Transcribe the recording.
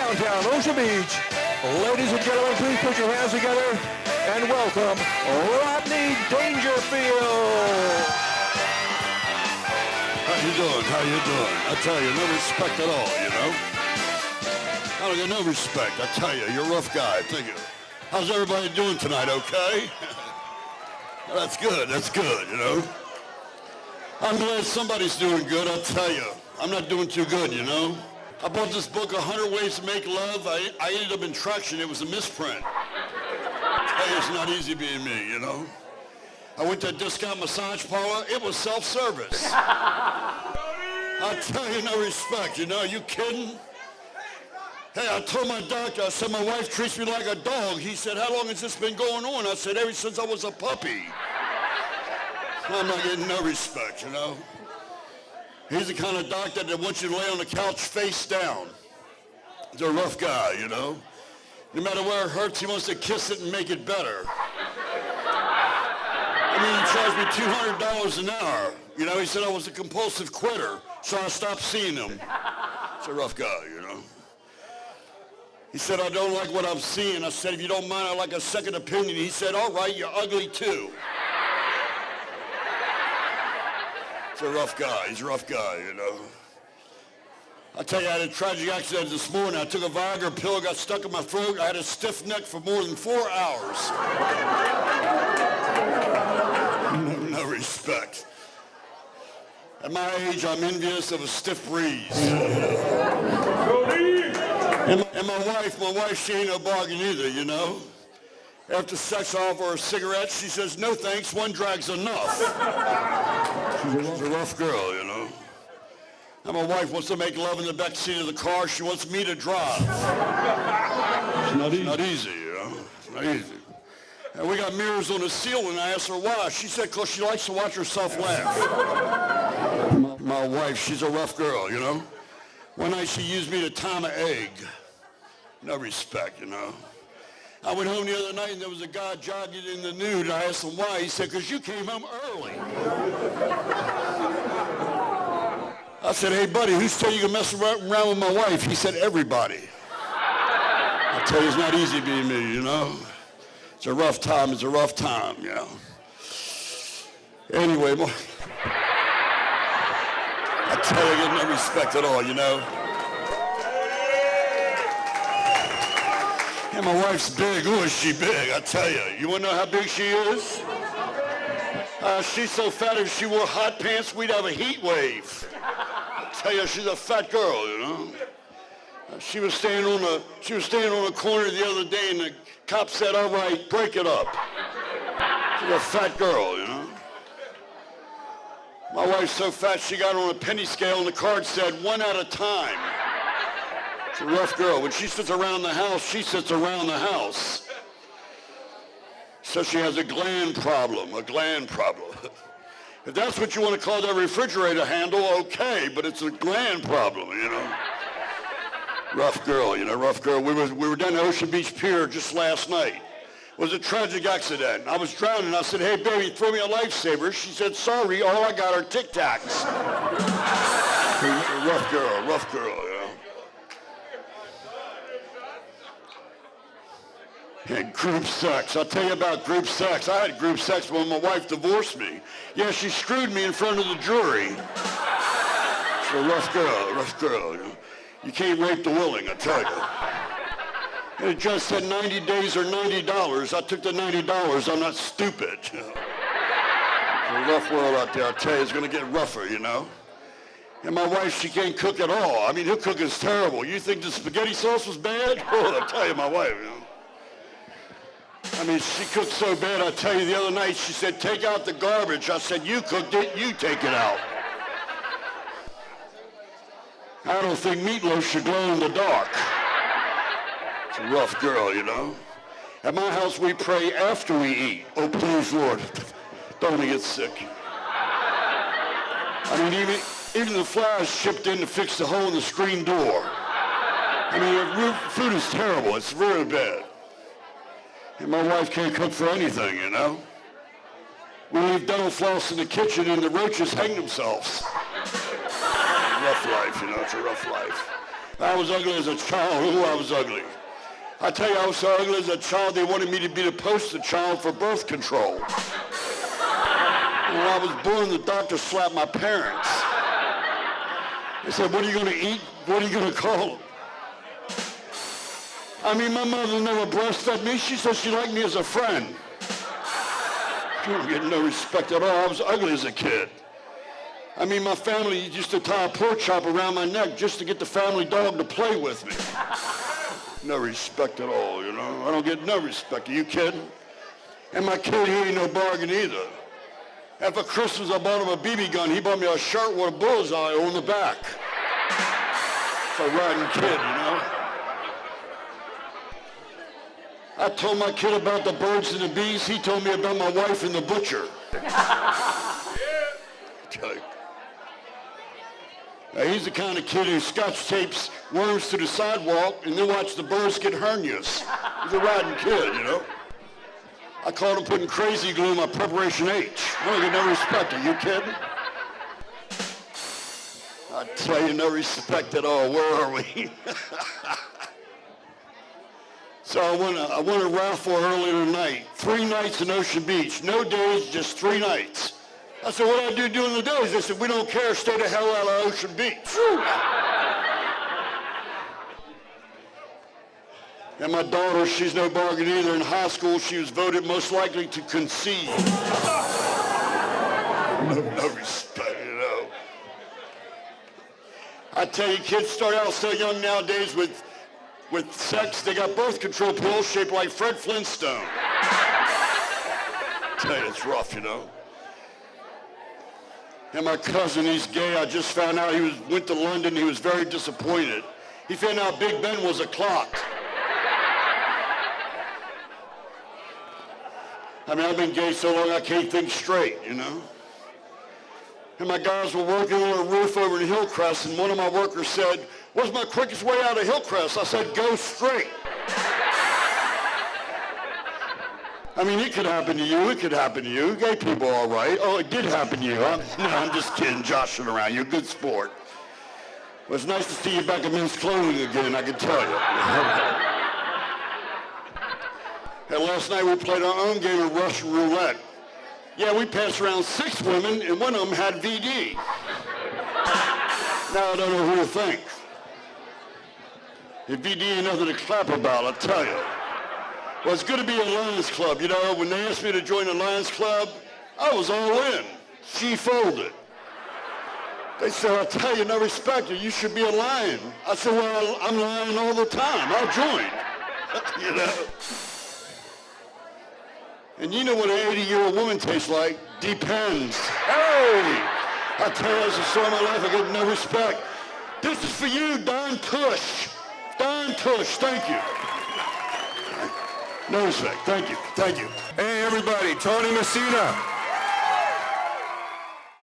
downtown Ocean Beach. Ladies and gentlemen, please put your hands together and welcome Rodney Dangerfield. How you doing? How you doing? I tell you, no respect at all, you know? I don't get no respect. I tell you, you're a rough guy. Thank you. How's everybody doing tonight, okay? That's good, you know? I'm glad somebody's doing good, I tell you. I'm not doing too good, you know? I bought this book, 100 Ways to Make Love. I ended up in Traction. It was a misprint. Hey, it's not easy being me, you know? I went to a discount massage parlor. It was self-service. I tell you, no respect, you know? Are you kidding? Hey, I told my doctor, I said, my wife treats me like a dog. He said, how long has this been going on? I said, ever since I was a puppy. I'm not getting no respect, you know? He's the kind of doctor that wants you to lay on the couch face down. He's a rough guy, you know? No matter where it hurts, he wants to kiss it and make it better. I mean, he charged me $200 an hour. You know, he said I was a compulsive quitter, so I stopped seeing him. He's a rough guy, you know? He said, I don't like what I'm seeing. I said, if you don't mind, I'd like a second opinion. He said, all right, you're ugly too. He's a rough guy. He's a rough guy, you know. I tell you, I had a tragic accident this morning. I took a Viagra pill, got stuck in my throat. I had a stiff neck for more than 4 hours. No respect. At my age, I'm envious of a stiff breeze. And my wife, she ain't no bargain either, you know. After sex, I offer her a cigarette. She says, no thanks, one drag's enough. She's a rough girl, you know. And my wife wants to make love in the back seat of the car. She wants me to drive. It's not easy, you know. It's not easy. And we got mirrors on the ceiling. I asked her why. She said, because she likes to watch herself laugh. My wife, she's a rough girl, you know. One night she used me to time an egg. No respect, you know. I went home the other night and there was a guy jogging in the nude. I asked him why. He said, because you came home early. I said, hey, buddy, who's telling you to mess around with my wife? He said, everybody. I tell you, it's not easy being me, you know. It's a rough time. It's a rough time, you know. Anyway, I tell you, I get no respect at all, you know. And my wife's big. Ooh, is she big, I tell you. You want to know how big she is? She's so fat, if she wore hot pants, we'd have a heat wave. I tell you, she's a fat girl, you know. She was standing on a corner the other day, and the cop said, all right, break it up. She's a fat girl, you know. My wife's so fat, she got on a penny scale, and the card said, 1 at a time. She's a rough girl. When she sits around the house, she sits around the house. So she has a gland problem. If that's what you want to call that refrigerator handle, okay, but it's a gland problem, you know. Rough girl, you know, rough girl. We were down at Ocean Beach Pier just last night. It was a tragic accident. I was drowning. I said, hey, baby, throw me a lifesaver. She said, sorry, all I got are Tic Tacs. Rough girl, you know. And group sex. I'll tell you about group sex. I had group sex when my wife divorced me. Yeah, she screwed me in front of the jury. She's a rough girl, you know. You can't rape the willing, I tell you. And it just said 90 days or $90. I took the $90. I'm not stupid. You know. It's a rough world out there, I tell you. It's going to get rougher, you know. And my wife, she can't cook at all. I mean, her cooking's terrible. You think the spaghetti sauce was bad? Oh, I tell you, my wife, you know. I mean, she cooked so bad, I tell you, the other night, she said, take out the garbage. I said, you cooked it, you take it out. I don't think meatloaf should glow in the dark. It's a rough girl, you know. At my house, we pray after we eat. Oh, please, Lord, don't let me get sick. I mean, even the flowers chipped in to fix the hole in the screen door. I mean, the food is terrible. It's really bad. And my wife can't cook for anything, you know. We leave dental floss in the kitchen and the roaches hang themselves. Rough life, you know, it's a rough life. I was ugly as a child. Ooh, I was ugly. I tell you, I was so ugly as a child, they wanted me to be the poster child for birth control. When I was born, the doctor slapped my parents. They said, what are you going to eat? What are you going to call them? I mean, my mother never breastfed me. She said she liked me as a friend. She don't get no respect at all. I was ugly as a kid. I mean, my family used to tie a pork chop around my neck just to get the family dog to play with me. No respect at all, you know. I don't get no respect. Are you kidding? And my kid, he ain't no bargain either. After Christmas, I bought him a BB gun. He bought me a shirt with a bullseye on the back. It's a riding kid, you know. I told my kid about the birds and the bees. He told me about my wife and the butcher. Okay. Now, he's the kind of kid who scotch tapes worms to the sidewalk and then watch the birds get hernias. He's a riding kid, you know. I called him putting crazy glue in my preparation H. I don't get no respect. Are you kidding? I tell you, no respect at all. Where are we? So I won a raffle earlier tonight. 3 nights in Ocean Beach. No days, just 3 nights. I said, what do I do during the days? They said, we don't care. Stay the hell out of Ocean Beach. And my daughter, she's no bargain either. In high school, she was voted most likely to conceive. No respect, you know. I tell you, kids start out so young nowadays with sex. They got birth control pills shaped like Fred Flintstone. I tell you, it's rough, you know. And my cousin, he's gay. I just found out he went to London. He was very disappointed. He found out Big Ben was a clock. I mean, I've been gay so long I can't think straight, you know. And my guys were working on a roof over in Hillcrest, and one of my workers said, what's my quickest way out of Hillcrest? I said, go straight. I mean, it could happen to you. It could happen to you. Gay people are all right. Oh, it did happen to you. I'm just kidding, joshing around. You're a good sport. Well, it's nice to see you back in men's clothing again, I can tell you. And last night we played our own game of Russian roulette. Yeah, we passed around 6 women, and one of them had VD. Now I don't know who to think. If VD ain't nothing to clap about, I'll tell you. Well, it's good to be a Lions Club. You know, when they asked me to join the Lions Club, I was all in. She folded. They said, I'll tell you, no respect, you should be a lion. I said, well, I'm lying all the time. I'll join. You know? And you know what an 80-year-old woman tastes like? Depends. Hey! I tell you, as a story of my life, I get no respect. This is for you, Don Tush. Don Tush, thank you. No respect, thank you, thank you. Hey everybody, Tony Messina.